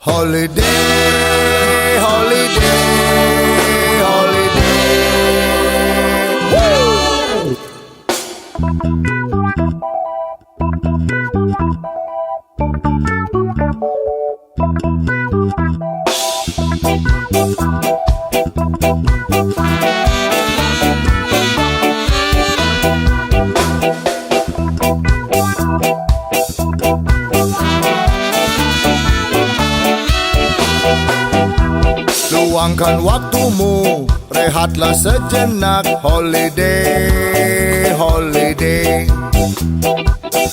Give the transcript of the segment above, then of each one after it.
Holiday, holiday, holiday. Woo! Luangkan waktumu, rehatlah sejenak. Holiday, holiday.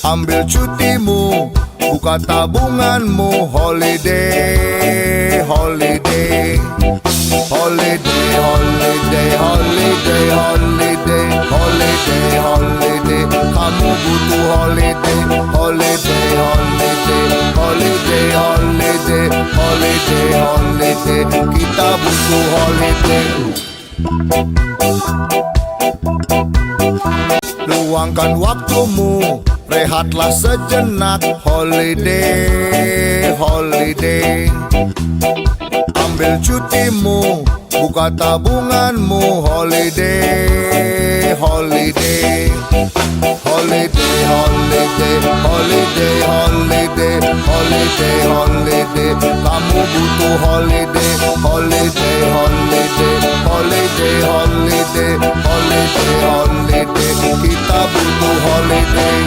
Ambil cutimu, buka tabunganmu. Holiday, holiday. Holiday, holiday, holiday, holiday. Holiday, holiday. Kamu butuh holiday. Holiday, holiday. Holiday, holiday. Holiday, holiday. Kita butuh holiday. Luangkan waktumu, rehatlah sejenak. Holiday, holiday. Ambil cutimu, buka tabunganmu. Holiday, holiday. Holiday, holiday, holiday, holiday. Holiday, holiday. Kamu butuh holiday. Holiday, holiday. Holiday, holiday. Holiday, holiday. Kita butuh holiday.